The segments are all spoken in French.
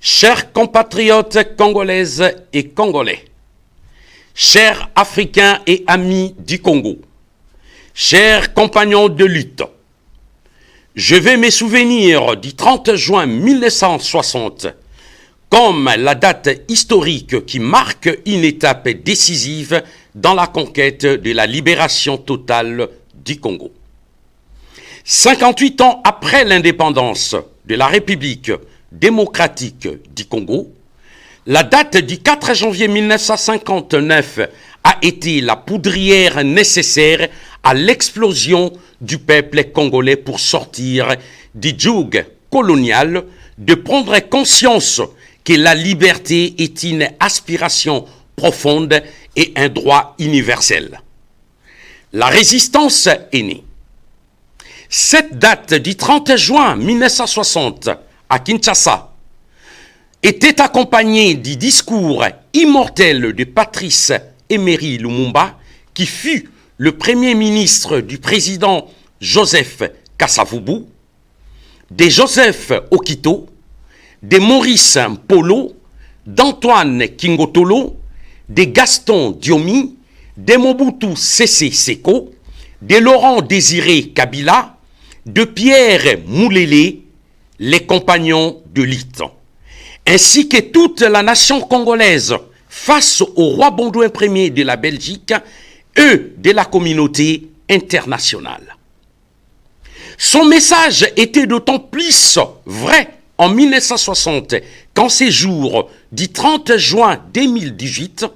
Chers compatriotes congolaises et congolais, chers Africains et amis du Congo, chers compagnons de lutte, je vais me souvenir du 30 juin 1960 comme la date historique qui marque une étape décisive dans la conquête de la libération totale du Congo. 58 ans après l'indépendance de la République démocratique du Congo, la date du 4 janvier 1959 a été la poudrière nécessaire à l'explosion du peuple congolais pour sortir du joug colonial, de prendre conscience que la liberté est une aspiration profonde et un droit universel. La résistance est née. Cette date du 30 juin 1960 à Kinshasa était accompagnée du discours immortel de Patrice Emery Lumumba, qui fut le premier ministre du président Joseph Kasavubu, de Joseph Okito, de Maurice Mpolo, d'Antoine Kingotolo, de Gaston Diomi, de Mobutu Sese Seko, de Laurent Désiré Kabila, de Pierre Moulélé, les compagnons de lutte, ainsi que toute la nation congolaise face au roi Baudouin Ier de la Belgique et de la communauté internationale. Son message était d'autant plus vrai en 1960 qu'en ces jours du 30 juin 2018,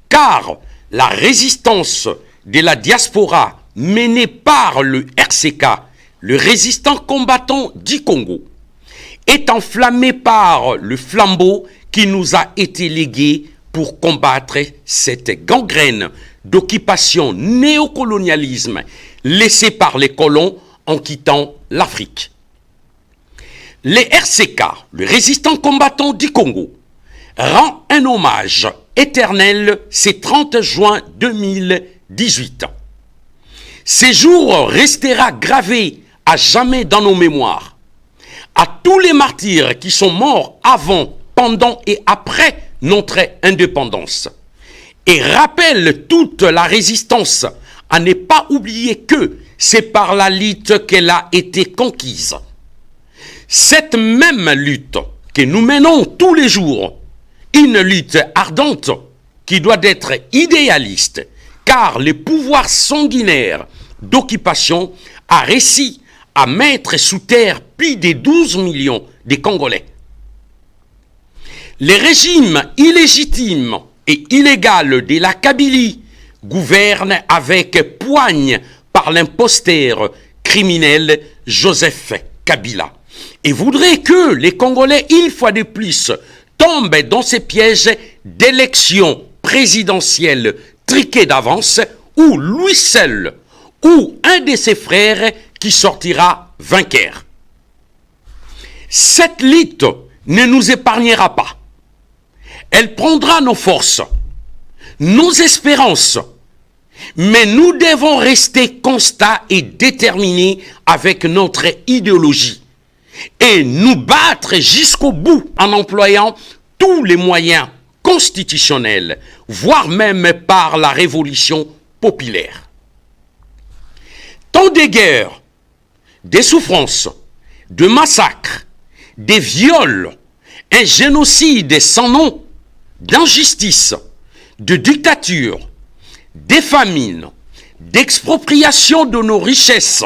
car la résistance de la diaspora menée par le RCK, le résistant combattant du Congo, est enflammée par le flambeau qui nous a été légué pour combattre cette gangrène d'occupation néocolonialisme laissée par les colons en quittant l'Afrique. Les RCK, le résistant combattant du Congo, rend un hommage éternel ce 30 juin 2018. Ce jour restera gravé à jamais dans nos mémoires. À tous les martyrs qui sont morts avant, pendant et après notre indépendance. Et rappelle toute la résistance à ne pas oublier que c'est par la lutte qu'elle a été conquise. Cette même lutte que nous menons tous les jours, une lutte ardente qui doit être idéaliste, car les pouvoirs sanguinaires d'occupation a réussi à mettre sous terre plus de 12 millions de Congolais. Les régimes illégitimes et illégaux de la Kabylie gouvernent avec poigne par l'imposteur criminel Joseph Kabila et voudraient que les Congolais, une fois de plus, tombent dans ces pièges d'élections présidentielles triquées d'avance où lui seul ou un de ses frères qui sortira vainqueur. Cette lutte ne nous épargnera pas. Elle prendra nos forces, nos espérances, mais nous devons rester constants et déterminés avec notre idéologie et nous battre jusqu'au bout en employant tous les moyens constitutionnels, voire même par la révolution populaire. Tant de guerres, des souffrances, de massacres, des viols, un génocide sans nom, d'injustice, de dictature, des famines, d'expropriation de nos richesses,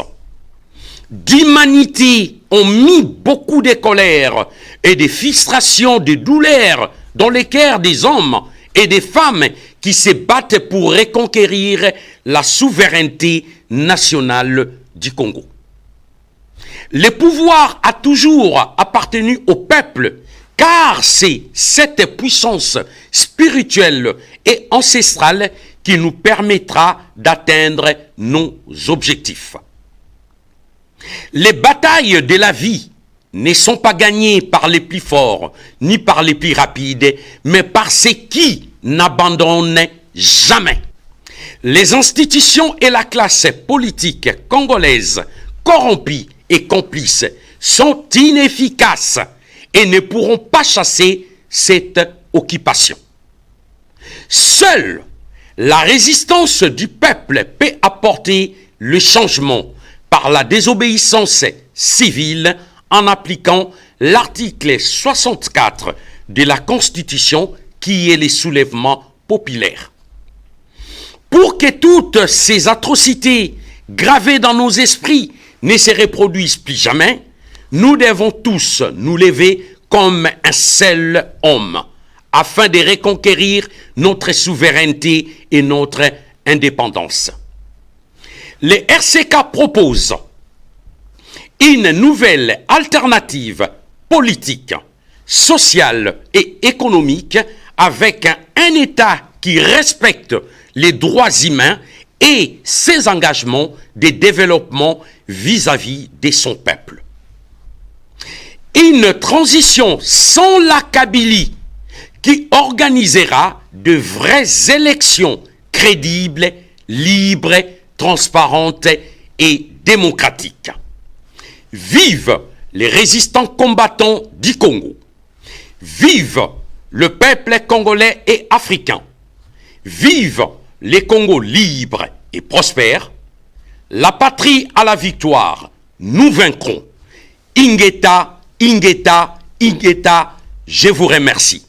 d'humanité ont mis beaucoup de colère et de frustration, de douleur dans les cœurs des hommes et des femmes qui se battent pour reconquérir la souveraineté nationale du Congo. Le pouvoir a toujours appartenu au peuple, car c'est cette puissance spirituelle et ancestrale qui nous permettra d'atteindre nos objectifs. Les batailles de la vie ne sont pas gagnées par les plus forts, ni par les plus rapides, mais par ceux qui n'abandonnent jamais. Les institutions et la classe politique congolaise corrompue et complices sont inefficaces et ne pourront pas chasser cette occupation. Seule la résistance du peuple peut apporter le changement par la désobéissance civile en appliquant l'article 64 de la Constitution qui est le soulèvement populaire. Pour que toutes ces atrocités gravées dans nos esprits ne se reproduisent plus jamais, nous devons tous nous lever comme un seul homme afin de reconquérir notre souveraineté et notre indépendance. Le RCK propose une nouvelle alternative politique, sociale et économique avec un État qui respecte les droits humains et ses engagements de développement vis-à-vis de son peuple. Une transition sans la Kabylie qui organisera de vraies élections crédibles, libres, transparentes et démocratiques. Vive les résistants combattants du Congo. Vive le peuple congolais et africain. Vive les Congos libres et prospères. La patrie à la victoire. Nous vaincrons. Ingeta, Ingeta, Ingeta, je vous remercie.